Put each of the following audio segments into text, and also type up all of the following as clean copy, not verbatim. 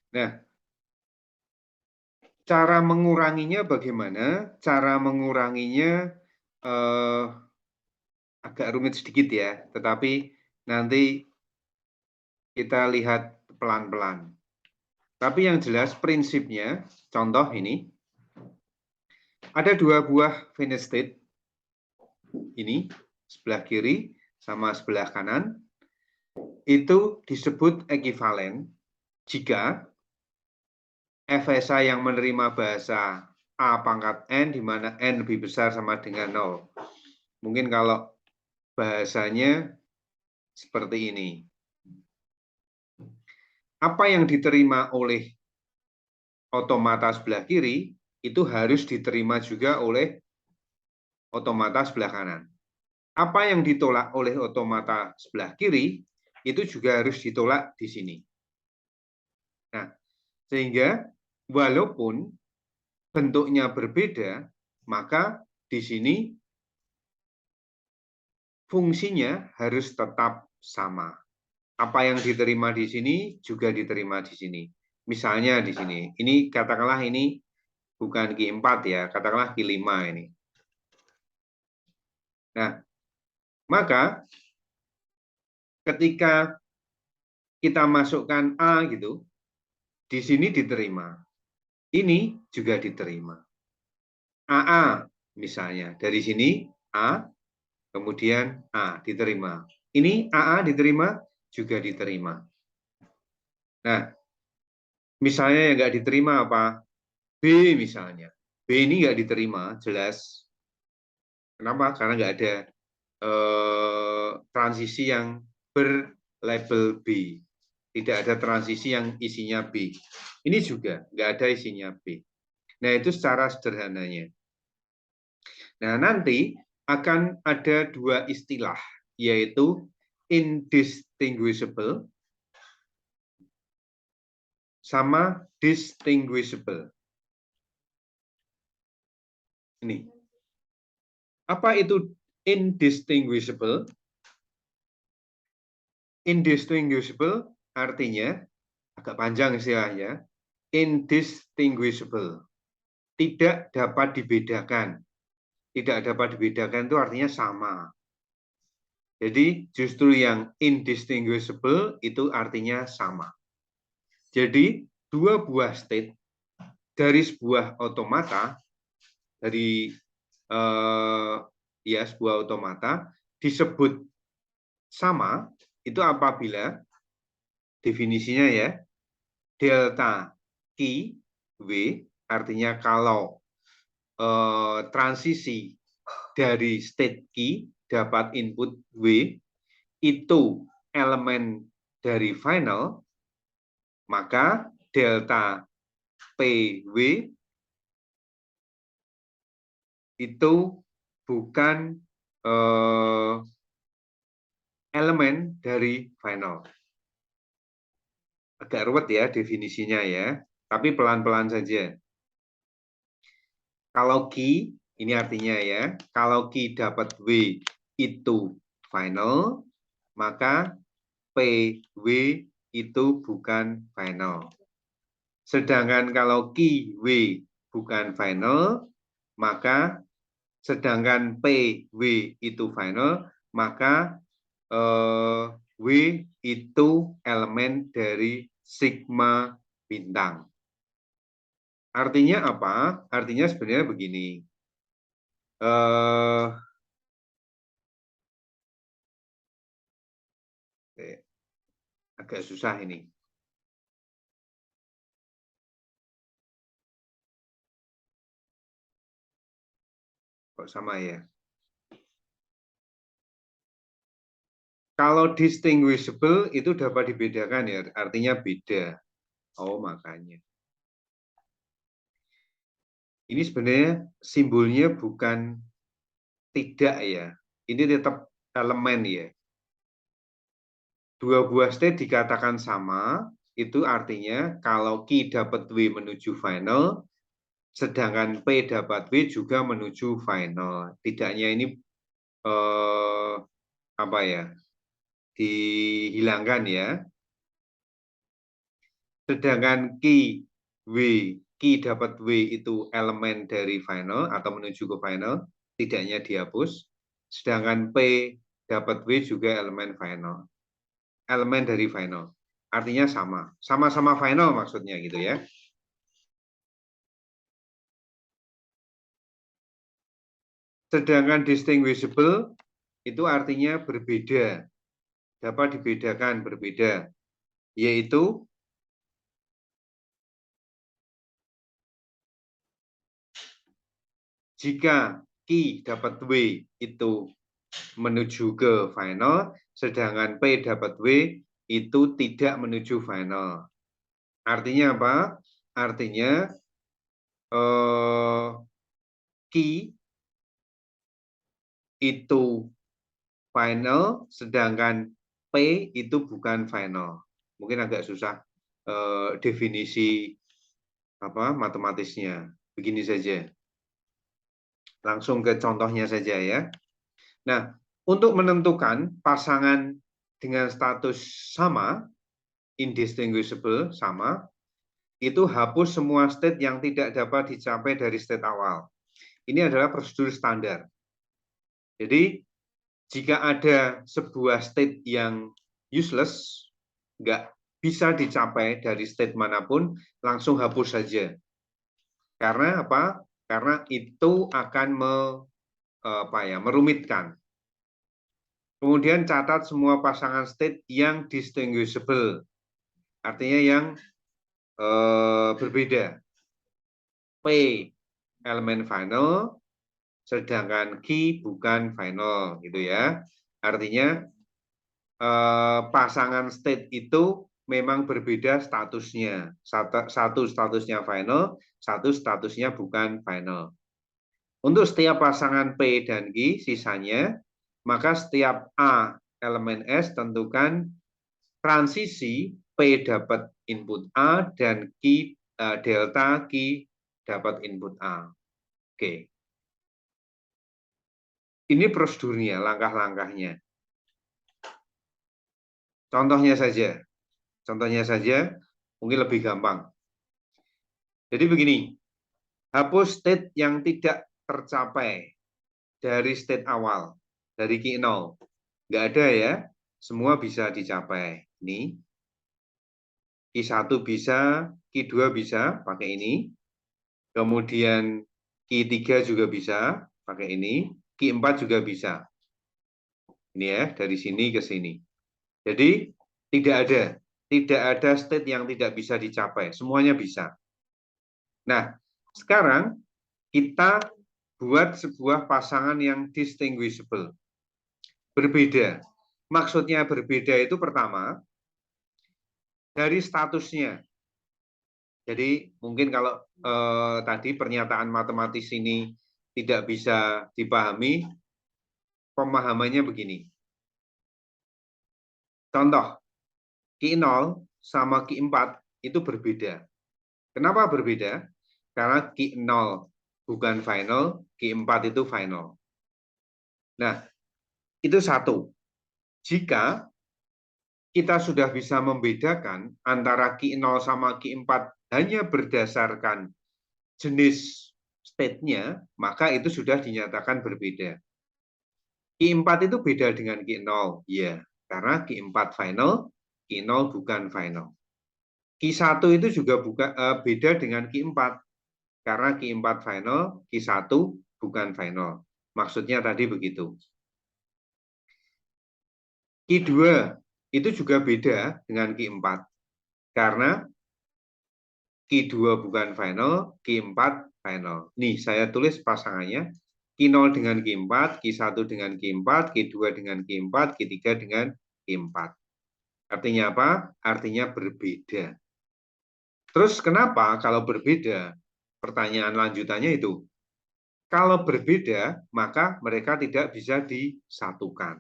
Nah, cara menguranginya bagaimana? Cara menguranginya agak rumit sedikit ya, tetapi nanti kita lihat pelan-pelan. Tapi yang jelas prinsipnya, contoh ini, ada dua buah finite state, ini sebelah kiri sama sebelah kanan, itu disebut ekivalen jika FSA yang menerima bahasa A pangkat N, di mana N lebih besar sama dengan 0. Mungkin kalau bahasanya seperti ini. Apa yang diterima oleh otomata sebelah kiri, itu harus diterima juga oleh otomata sebelah kanan. Apa yang ditolak oleh otomata sebelah kiri, itu juga harus ditolak di sini. Nah, sehingga walaupun bentuknya berbeda, maka di sini fungsinya harus tetap sama. Apa yang diterima di sini juga diterima di sini. Misalnya di sini, ini katakanlah ini bukan Q4 ya, katakanlah Q5 ini. Nah, maka ketika kita masukkan A gitu, di sini diterima. Ini juga diterima. AA misalnya, dari sini A, kemudian A diterima. Ini AA diterima, juga diterima. Nah, misalnya yang nggak diterima apa? B misalnya. B ini nggak diterima, jelas. Kenapa? Karena nggak ada transisi yang berlabel B. Tidak ada transisi yang isinya B. Ini juga nggak ada isinya B. Nah, itu secara sederhananya. Nah, nanti akan ada dua istilah, yaitu indistinguishable sama distinguishable. Ini. Apa itu indistinguishable? Indistinguishable artinya, agak panjang istilahnya, indistinguishable. Tidak dapat dibedakan. Tidak dapat dibedakan itu artinya sama. Jadi justru yang indistinguishable itu artinya sama. Jadi dua buah state dari sebuah otomata, dari ya sebuah otomata disebut sama itu apabila definisinya ya delta Q W, artinya kalau transisi dari state Q dapat input W itu elemen dari final, maka delta PW itu bukan elemen dari final. Agak ruwet ya definisinya ya, tapi pelan-pelan saja. Kalau Q, ini artinya ya, kalau Q dapat W itu final, maka PW itu bukan final. Sedangkan kalau Q, W bukan final, maka sedangkan PW itu final, maka W itu elemen dari sigma bintang. Artinya apa? Artinya sebenarnya begini. Agak susah ini. Kok sama ya? Kalau distinguishable itu dapat dibedakan ya, artinya beda. Oh, makanya. Ini sebenarnya simbolnya bukan tidak ya. Ini tetap elemen ya. Dua buah state dikatakan sama, itu artinya kalau Q dapat W menuju final, sedangkan P dapat W juga menuju final. Tidaknya ini apa ya? Dihilangkan ya. sedangkan key dapat W itu elemen dari final atau menuju ke final, tidaknya dihapus. Sedangkan P dapat W juga elemen final. Elemen dari final. Artinya sama. Sama-sama final maksudnya gitu ya. Sedangkan distinguishable itu artinya berbeda. Dapat dibedakan, berbeda. Yaitu jika key dapat W itu menuju ke final, sedangkan P dapat W itu tidak menuju final. Artinya apa? Artinya key itu final, sedangkan P itu bukan final. Mungkin agak susah definisi matematisnya. Begini saja. Langsung ke contohnya saja ya. Nah, untuk menentukan pasangan dengan status sama, indistinguishable sama, itu hapus semua state yang tidak dapat dicapai dari state awal. Ini adalah prosedur standar. Jadi, jika ada sebuah state yang useless, nggak bisa dicapai dari state manapun, langsung hapus saja. Karena apa? Karena itu akan merumitkan. Kemudian catat semua pasangan state yang distinguishable, artinya yang berbeda. P elemen final, sedangkan Q bukan final, gitu ya. Artinya pasangan state itu memang berbeda statusnya. Satu statusnya final, satu statusnya bukan final. Untuk setiap pasangan P dan Q sisanya, maka setiap A elemen S tentukan transisi P dapat input A dan Q delta Q dapat input A. Oke. Ini prosedurnya, langkah-langkahnya. Contohnya saja, mungkin lebih gampang. Jadi begini, hapus state yang tidak tercapai dari state awal, dari Q0. Nggak ada ya, semua bisa dicapai. Ini, Q1 bisa, Q2 bisa, pakai ini. Kemudian Q3 juga bisa, pakai ini. Q4 juga bisa. Ini ya, dari sini ke sini. Jadi, tidak ada state yang tidak bisa dicapai, semuanya bisa. Nah, sekarang kita buat sebuah pasangan yang distinguishable. Berbeda. Maksudnya berbeda itu pertama, dari statusnya. Jadi mungkin kalau tadi pernyataan matematis ini tidak bisa dipahami, pemahamannya begini. Contoh, Q0 sama Q4 itu berbeda. Kenapa berbeda? Karena Q0 bukan final, Q4 itu final. Nah, itu satu. Jika kita sudah bisa membedakan antara Q0 sama Q4 hanya berdasarkan jenis state-nya, maka itu sudah dinyatakan berbeda. Q4 itu beda dengan Q0, ya, karena Q4 final, Q0 bukan final. Q1 itu juga beda dengan Q4, karena Q4 final, Q1 bukan final. Maksudnya tadi begitu. Q2 itu juga beda dengan Q4, karena Q2 bukan final, Q4 final. Nih, saya tulis pasangannya. Q0 dengan Q4, Q1 dengan Q4, Q2 dengan Q4, Q3 dengan Q4. Artinya apa? Artinya berbeda. Terus kenapa kalau berbeda? Pertanyaan lanjutannya itu. Kalau berbeda, maka mereka tidak bisa disatukan.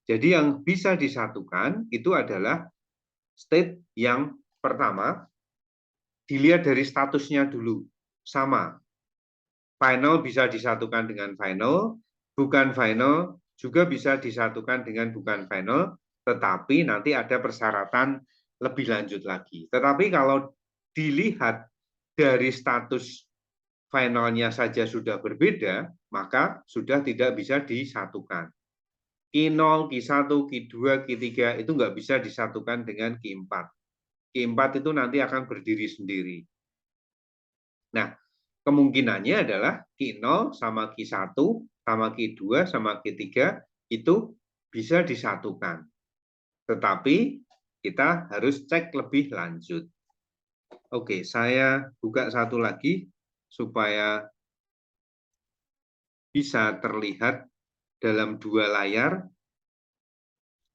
Jadi yang bisa disatukan itu adalah state yang pertama, dilihat dari statusnya dulu. Sama. Final bisa disatukan dengan final, bukan final juga bisa disatukan dengan bukan final, tetapi nanti ada persyaratan lebih lanjut lagi. Tetapi kalau dilihat dari status finalnya saja sudah berbeda, maka sudah tidak bisa disatukan. Q0, Q1, Q2, Q3 itu nggak bisa disatukan dengan Q4. Q4 itu nanti akan berdiri sendiri. Nah, kemungkinannya adalah Q0 sama Q1 sama Q2 sama Q3 itu bisa disatukan. Tetapi kita harus cek lebih lanjut. Oke, saya buka satu lagi supaya bisa terlihat dalam dua layar,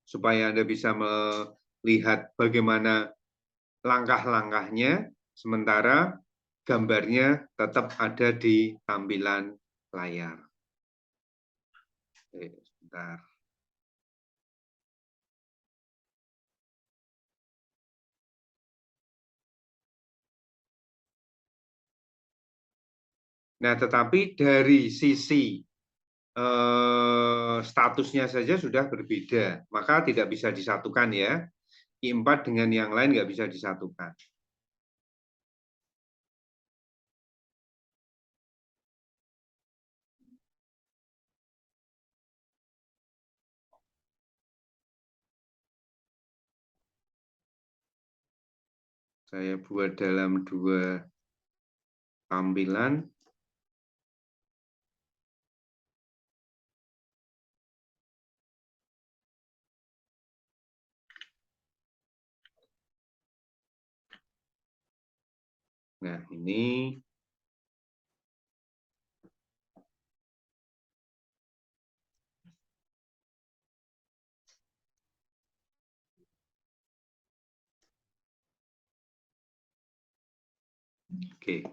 supaya Anda bisa melihat bagaimana langkah-langkahnya, sementara gambarnya tetap ada di tampilan layar. Oke, sebentar. Nah, tetapi dari sisi statusnya saja sudah berbeda, maka tidak bisa disatukan ya. Q4 dengan yang lain nggak bisa disatukan. Saya buat dalam dua tampilan. Nah, ini oke.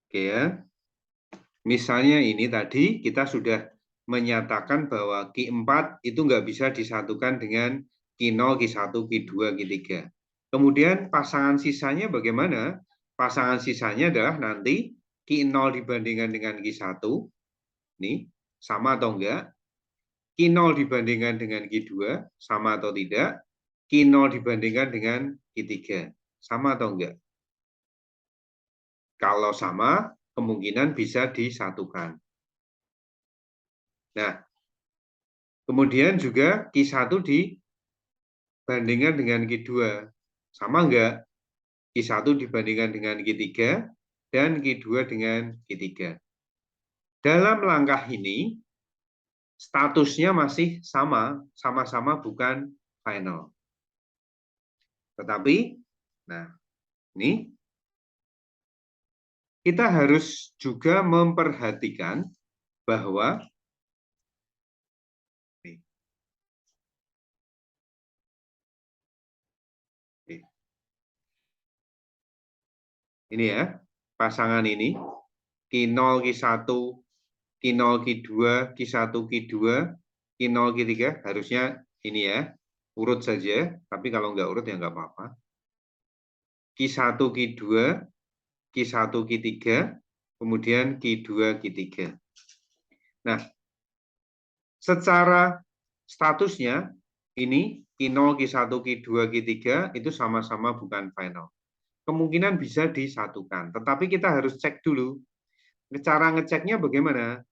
Oke ya. Misalnya ini tadi kita sudah menyatakan bahwa Q4 itu nggak bisa disatukan dengan Q0, Q1, Q2, Q3. Kemudian pasangan sisanya bagaimana? Pasangan sisanya adalah nanti Q0 dibandingkan dengan Q1, ini sama atau enggak? Q0 dibandingkan dengan Q2, sama atau tidak? Q0 dibandingkan dengan Q3, sama atau enggak? Kalau sama, kemungkinan bisa disatukan. Nah, kemudian juga Q1 dibandingkan dengan Q2. Sama enggak? Q1 dibandingkan dengan Q3 dan Q2 dengan Q3. Dalam langkah ini, statusnya masih sama-sama bukan final. Tetapi, nah ini kita harus juga memperhatikan bahwa ini ya, pasangan ini Q0, Q1, Q0, Q2, Q1, Q2, Q0, Q3 harusnya ini ya, urut saja, tapi kalau nggak urut ya nggak apa-apa. Q1, Q2, Q1, Q3, kemudian Q2, Q3. Nah, secara statusnya ini Q0, Q1, Q2, Q3 itu sama-sama bukan final. Kemungkinan bisa disatukan, tetapi kita harus cek dulu. Cara ngeceknya bagaimana?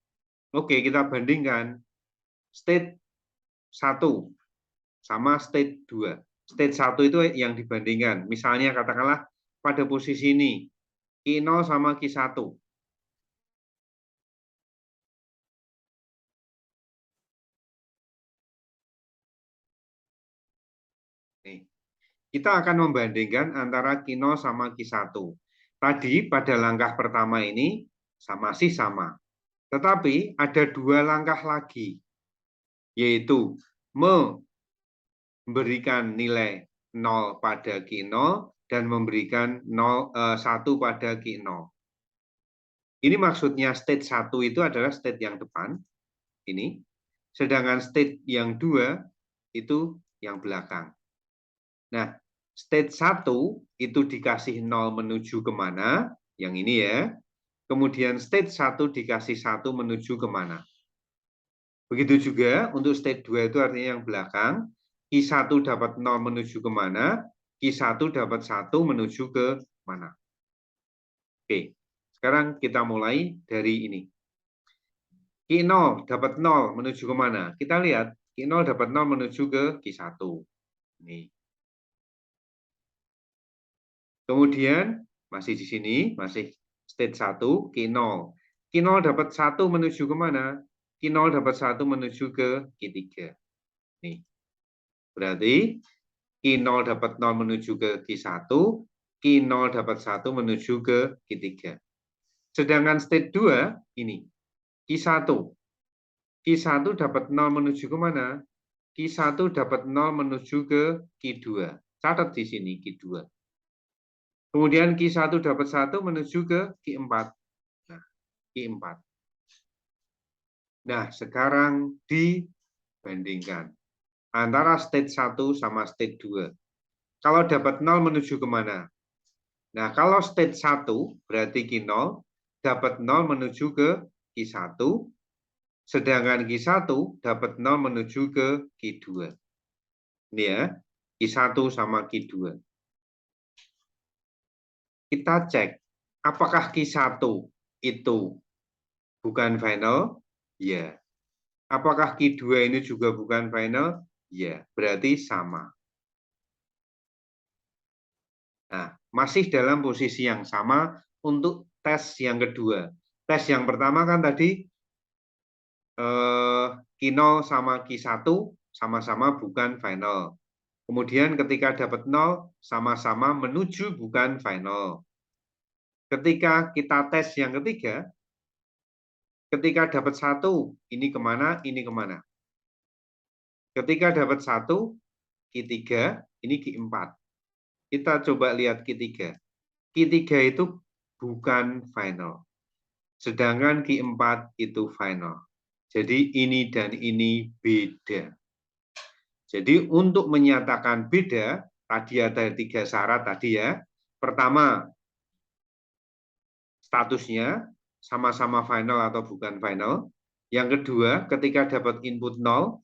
Oke, kita bandingkan state 1 sama state 2. State 1 itu yang dibandingkan. Misalnya katakanlah pada posisi ini, Q0 sama Q1. Nih, kita akan membandingkan antara Q0 sama Q1. Tadi pada langkah pertama ini masih sama. Tetapi ada dua langkah lagi, yaitu memberikan nilai 0 pada Q0 dan memberikan 1 pada Q0. Ini maksudnya state 1 itu adalah state yang depan, ini. Sedangkan state yang 2 itu yang belakang. Nah, state 1 itu dikasih 0 menuju kemana, yang ini ya. Kemudian state 1 dikasih 1 menuju kemana. Begitu juga untuk state 2 itu artinya yang belakang. Q1 dapat 0 menuju ke mana? Q1 dapat 1 menuju ke mana? Oke, sekarang kita mulai dari ini. Q0 dapat 0 menuju ke mana? Kita lihat, Q0 dapat 0 menuju ke Q1. Ini. Kemudian, masih di sini, masih state 1, Q0. Q0 dapat 1 menuju ke mana? Q0 dapat 1 menuju ke Q3. Nih. Berarti Q0 dapat 0 menuju ke Q1, Q0 dapat 1 menuju ke Q3. Sedangkan state 2 ini, Q1. Q1 dapat 0 menuju ke mana? Q1 dapat 0 menuju ke Q2. Catat di sini Q2. Kemudian Q1 dapat 1 menuju ke Q4. Nah, Q4. Nah, sekarang dibandingkan antara state 1 sama state 2. Kalau dapat 0 menuju ke mana? Nah, kalau state 1 berarti Q0 dapat 0 menuju ke Q1, sedangkan Q1 dapat 0 menuju ke Q2. Ini ya, Q1 sama Q2. Kita cek, apakah Q1 itu bukan final? Ya. Apakah Q2 ini juga bukan final? Ya, berarti sama. Nah, masih dalam posisi yang sama untuk tes yang kedua. Tes yang pertama kan tadi Q0 sama Q1 sama-sama bukan final. Kemudian ketika dapat 0, sama-sama menuju bukan final. Ketika kita tes yang ketiga, ketika dapat 1, ini kemana, ini kemana. Ketika dapat 1, Q3, ini Q4. Kita coba lihat Q3. Q3 itu bukan final. Sedangkan Q4 itu final. Jadi ini dan ini beda. Jadi untuk menyatakan beda, tadi ada 3 syarat tadi ya. Pertama, statusnya sama-sama final atau bukan final. Yang kedua, ketika dapat input 0,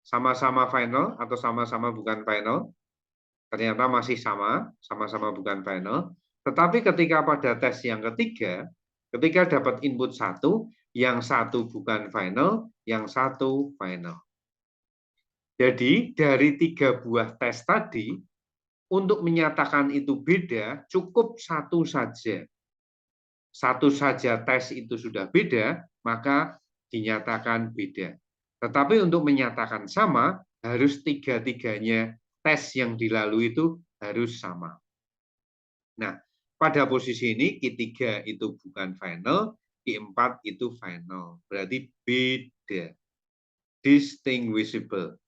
sama-sama final atau sama-sama bukan final. Ternyata masih sama-sama bukan final. Tetapi ketika pada tes yang ketiga, ketika dapat input 1, yang satu bukan final, yang satu final. Jadi dari 3 buah tes tadi, untuk menyatakan itu beda, cukup satu saja. Satu saja tes itu sudah beda, maka dinyatakan beda. Tetapi untuk menyatakan sama, harus tiga-tiganya tes yang dilalui itu harus sama. Nah, pada posisi ini Q3 itu bukan final, Q4 itu final. Berarti beda. Distinguishable.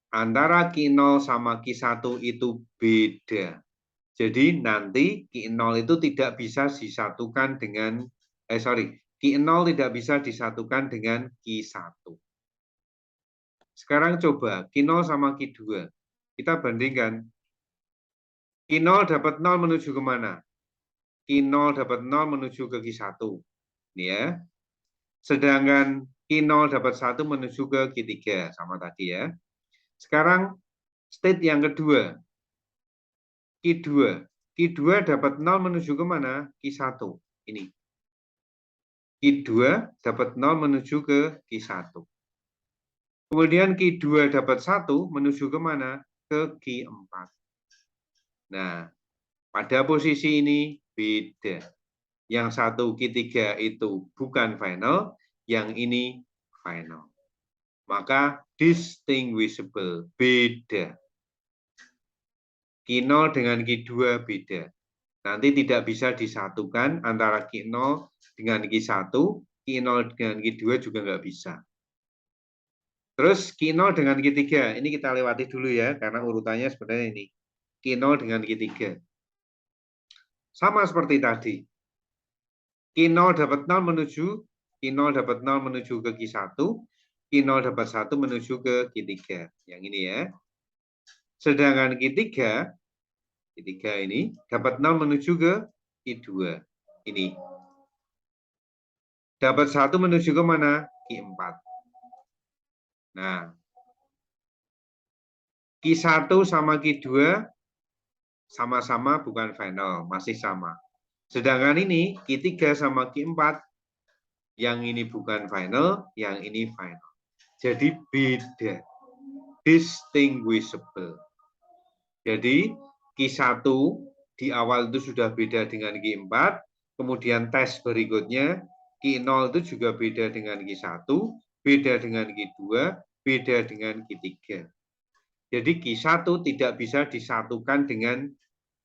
Antara Q0 sama Q1 itu beda. Jadi nanti Q0 itu tidak bisa disatukan dengan Q0 tidak bisa disatukan dengan Q1. Sekarang coba Q0 sama Q2. Kita bandingkan. Q0 dapat 0 menuju ke mana? Q0 dapat 0 menuju ke Q1. Ini ya. Sedangkan Q0 dapat 1 menuju ke Q3. Sama tadi ya. Sekarang state yang kedua. Q2. Q2 dapat 0 menuju ke mana? Q1. Ini. Q2 dapat 0 menuju ke Q1. Kemudian Q2 dapat 1 menuju ke mana? Ke Q4. Nah, pada posisi ini beda. Yang satu Q3 itu bukan final, yang ini final. Maka distinguishable, beda. Q0 dengan Q2 beda. Nanti tidak bisa disatukan antara Q0 dengan Q1, Q0 dengan Q2 juga nggak bisa. Terus Q0 dengan Q3, ini kita lewati dulu ya, karena urutannya sebenarnya ini. Q0 dengan Q3. Sama seperti tadi. Q0 dapat 0 menuju, Q0 dapat 0 menuju ke Q1, Q0 dapat 1 menuju ke Q3. Yang ini ya. Sedangkan Q3 ini dapat 0 menuju ke Q2. Ini. Dapat 1 menuju ke mana? Q4. Nah, Q1 sama Q2 sama-sama bukan final, masih sama. Sedangkan ini Q3 sama Q4, yang ini bukan final, yang ini final. Jadi beda, distinguishable. Jadi Q1 di awal itu sudah beda dengan Q4, kemudian tes berikutnya Q0 itu juga beda dengan Q1, beda dengan Q2, beda dengan Q3. Jadi Q1 tidak bisa disatukan dengan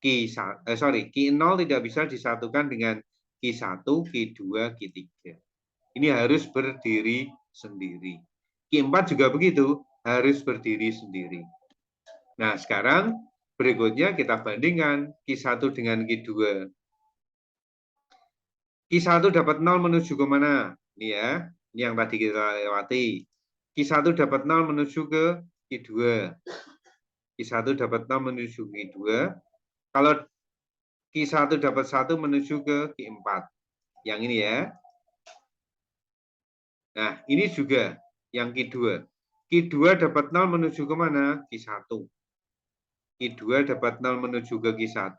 Q0 tidak bisa disatukan dengan Q1, Q2, Q3. Ini harus berdiri sendiri. Q4 juga begitu, harus berdiri sendiri. Nah, sekarang berikutnya kita bandingkan Q1 dengan Q2. Q1 dapat 0 menuju ke mana? Ini ya, ini yang tadi kita lewati. Q1 dapat 0 menuju ke Q2. Q1 dapat 0 menuju ke Q2. Kalau Q1 dapat 1 menuju ke Q4. Yang ini ya. Nah, ini juga yang Q2. Q2 dapat 0 menuju ke mana? Q1. Q2 dapat 0 menuju ke Q1.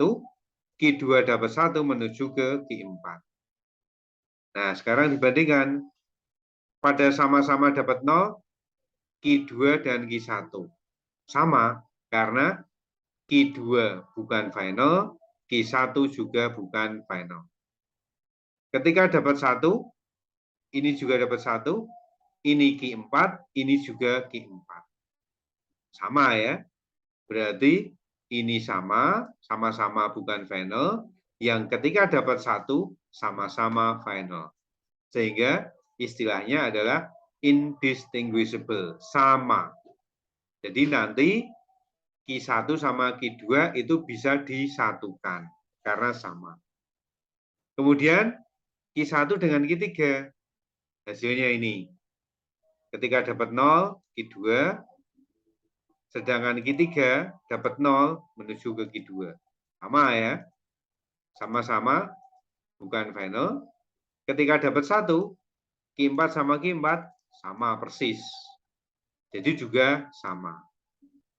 Q2 dapat 1 menuju ke Q4. Nah, sekarang dibandingkan. Pada sama-sama dapat 0, Q2 dan Q1. Sama, karena Q2 bukan final, Q1 juga bukan final. Ketika dapat 1, ini juga dapat 1, ini Q4, ini juga Q4. Sama ya, berarti ini sama-sama bukan final, yang ketika dapat 1, sama-sama final. Sehingga istilahnya adalah indistinguishable, sama. Jadi nanti Q1 sama Q2 itu bisa disatukan karena sama. Kemudian Q1 dengan Q3, hasilnya ini. Ketika dapat 0, Q2, sedangkan Q3 dapat 0 menuju ke Q2. Sama ya, sama-sama bukan final. Ketika dapat 1, Q4 sama Q4 sama persis. Jadi juga sama.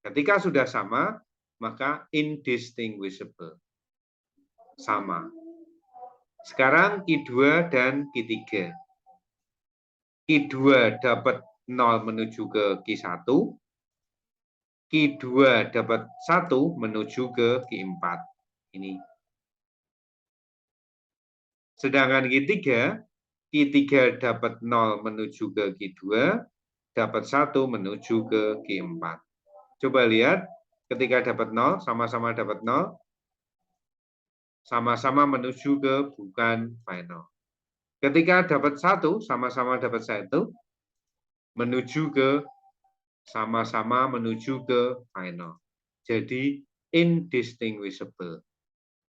Ketika sudah sama, maka indistinguishable. Sama. Sekarang Q2 dan Q3. Q2 dapat 0 menuju ke Q1. Q2 dapat 1 menuju ke Q4. Ini. Sedangkan Q3 dapat 0 menuju ke Q2, dapat 1 menuju ke Q4. Coba lihat, ketika dapat 0, sama-sama dapat 0, sama-sama menuju ke bukan final. Ketika dapat 1, sama-sama dapat 1, menuju ke sama-sama menuju ke final. Jadi indistinguishable.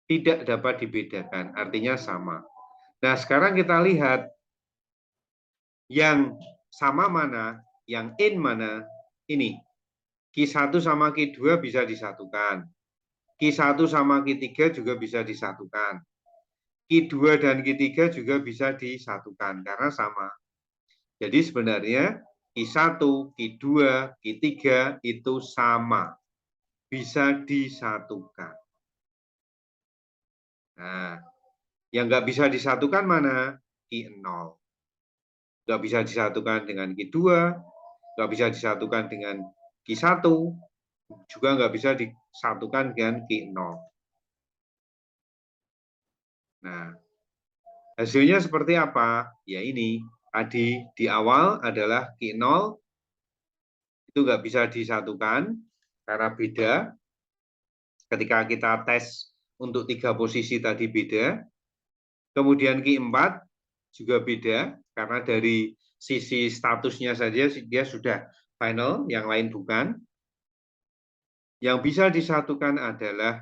Tidak dapat dibedakan, artinya sama. Nah, sekarang kita lihat yang sama mana, yang in mana. Ini. Q1 sama Q2 bisa disatukan. Q1 sama Q3 juga bisa disatukan. Q2 dan Q3 juga bisa disatukan karena sama. Jadi sebenarnya Q1, Q2, Q3 itu sama. Bisa disatukan. Nah, yang nggak bisa disatukan mana? Q0. Nggak bisa disatukan dengan Q2, nggak bisa disatukan dengan Q1, juga nggak bisa disatukan dengan Q0. Nah, hasilnya seperti apa? Ya ini, tadi di awal adalah Q0, itu nggak bisa disatukan karena beda. Ketika kita tes untuk 3 posisi tadi beda. Kemudian Q4 juga beda, karena dari sisi statusnya saja dia sudah final, yang lain bukan. Yang bisa disatukan adalah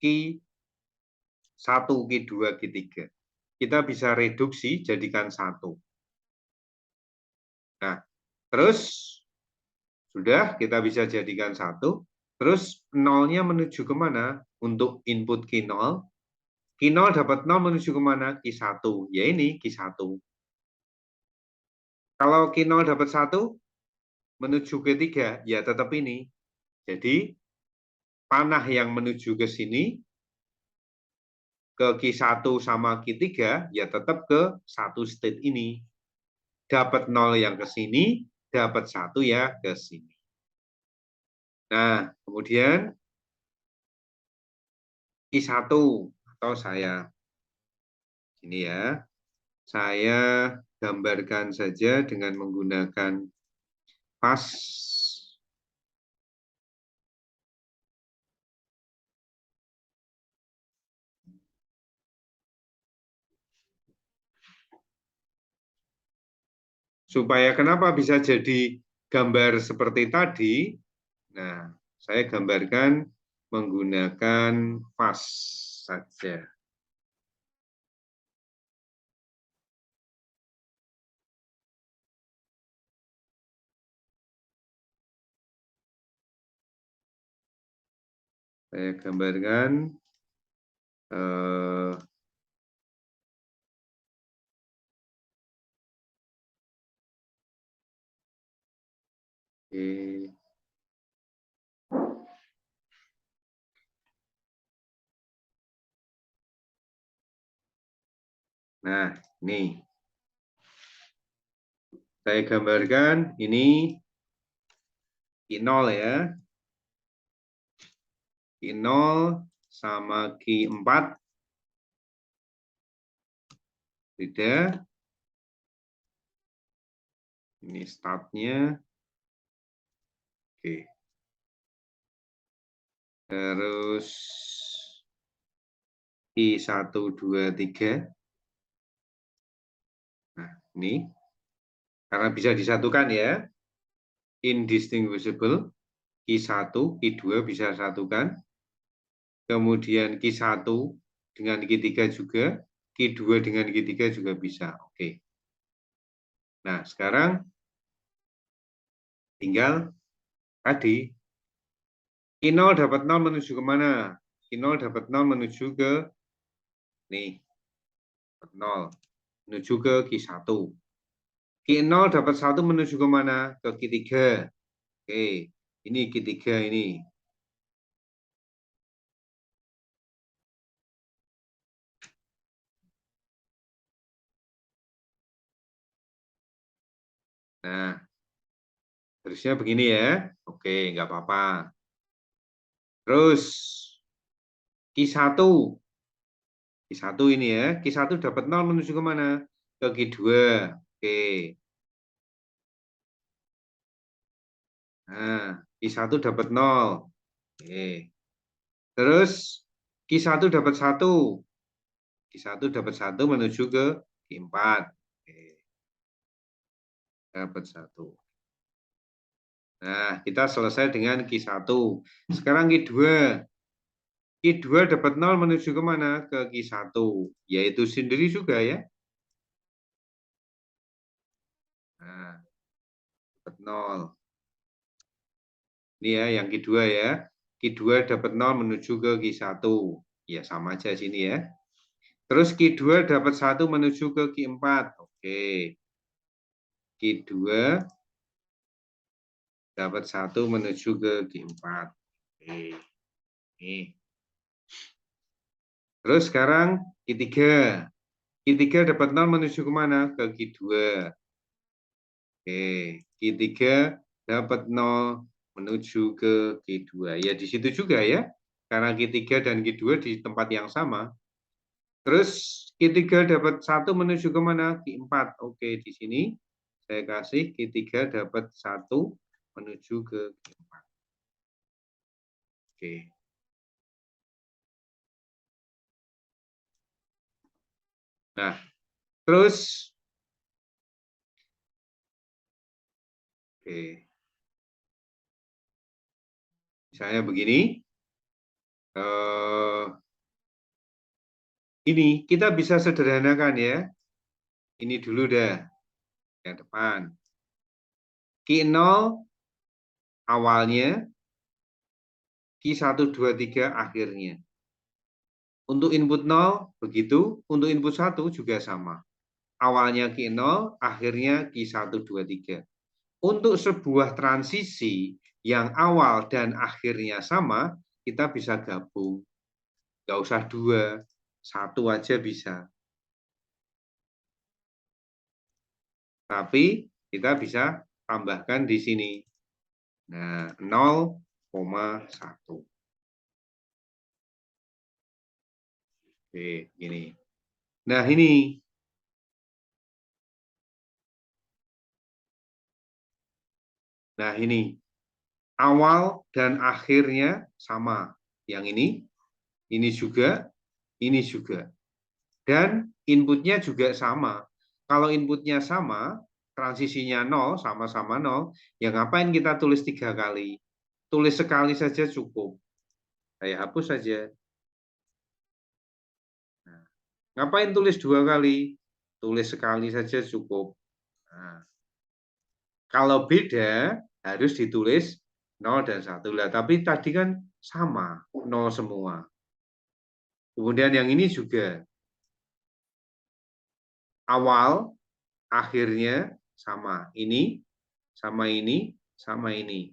Q1, Q2, Q3. Kita bisa reduksi jadikan 1. Nah, terus sudah kita bisa jadikan 1. Terus 0-nya menuju kemana? Untuk input Q0. Q0 dapat 0 menuju kemana? Q1. Ya ini Q1. Kalau Q0 dapat 1, menuju ke 3, ya tetap ini. Jadi, panah yang menuju ke sini, ke Q1 sama Q3, ya tetap ke satu state ini. Dapat 0 yang ke sini, dapat 1 ya ke sini. Nah, kemudian Q1 atau saya ini ya. Saya gambarkan saja dengan menggunakan pas. Supaya kenapa bisa jadi gambar seperti tadi? Nah, saya gambarkan menggunakan pas saja. Saya gambarkan nah, ini saya gambarkan ini Q0 ya. Q0 sama Q4 beda. Ini startnya. Oke. Terus Q1, 2, 3. Nah, ini. Karena bisa disatukan ya. Indistinguishable. Q1, Q2 bisa satukan. Kemudian Q1 dengan Q3 juga. Q2 dengan Q3 juga bisa. Oke. Nah, sekarang tinggal tadi. Q0 dapat 0 menuju kemana? Q0 dapat 0 menuju ke nih. 0 menuju ke Q1. Q0 dapat 1 menuju kemana? Ke Q3. Oke, ini Q3 ini. Nah, terusnya begini ya. Oke, nggak apa-apa. Terus Q1. Q1 ini ya. Q1 dapat 0 menuju kemana? Ke Q2. Oke. Nah, Q1 dapat 0. Oke. Terus Q1 dapat 1. Q1 dapat 1 menuju ke Q4. Oke. Dapat 1. Nah, kita selesai dengan Q1. Sekarang Q2. Q2 dapat 0 menuju kemana? Ke Q1. Yaitu sendiri juga ya. Nah, dapat 0. Ini ya, yang Q2 ya. Q2 dapat 0 menuju ke Q1. Ya, sama aja sini ya. Terus Q2 dapat 1 menuju ke Q4. Oke. Q2 dapat 1 menuju ke Q4. Oke. Nih. Terus sekarang Q3. Q3 dapat 0 menuju kemana? Ke Q2. Oke. Q3 dapat 0 menuju ke Q2. Ya di situ juga ya. Karena Q3 dan Q2 di tempat yang sama. Terus Q3 dapat 1 menuju kemana? Q4. Oke, di sini saya kasih Q3 dapat 1 menuju ke Q4. Oke. Nah, terus oke. Misalnya begini. Ini kita bisa sederhanakan ya. Ini dulu dah. Yang depan. Q0 awalnya. Q1, 2, 3 akhirnya. Untuk input 0 begitu. Untuk input 1 juga sama. Awalnya Q0, akhirnya Q1, 2, 3. untuk sebuah transisi yang awal dan akhirnya sama, kita bisa gabung. Nggak usah dua, satu aja bisa. Tapi kita bisa tambahkan di sini. Nah, 0,1. Oke, gini. Nah, ini. Nah, ini. Awal dan akhirnya sama. Yang ini juga, ini juga. Dan inputnya juga sama. Kalau inputnya sama, transisinya 0, sama-sama 0, ya ngapain kita tulis 3 kali? Tulis sekali saja cukup. Saya hapus saja. Nah, ngapain tulis 2 kali? Tulis sekali saja cukup. Nah, kalau beda, harus ditulis 0 dan 1. Lah, tapi tadi kan sama, 0 semua. Kemudian yang ini juga. Awal, akhirnya sama. Ini, sama ini, sama ini.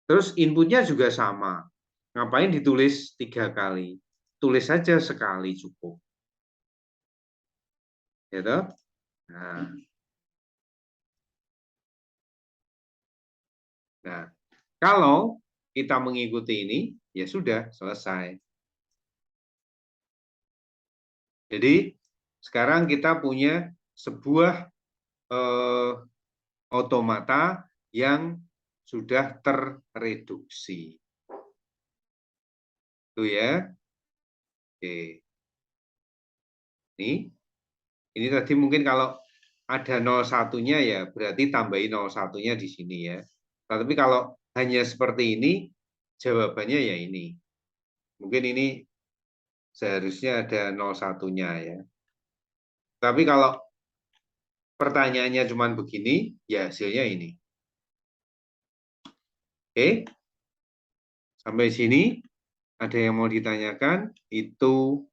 Terus inputnya juga sama. Ngapain ditulis 3 kali? Tulis saja sekali cukup. Gitu? Nah, kalau kita mengikuti ini, ya sudah, selesai. Jadi, sekarang kita punya sebuah otomata yang sudah terreduksi. Itu ya. Oke. Ini tadi mungkin kalau ada 01-nya ya berarti tambahin 01-nya di sini ya. Tapi kalau hanya seperti ini, jawabannya ya ini. Mungkin ini seharusnya ada 01-nya ya. Tapi kalau pertanyaannya cuma begini, ya hasilnya ini. Oke, sampai sini ada yang mau ditanyakan? Itu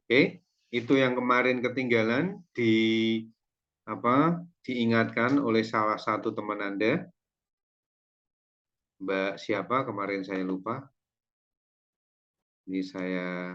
oke, itu yang kemarin ketinggalan diingatkan oleh salah satu teman Anda. Mbak siapa kemarin saya lupa. Ini saya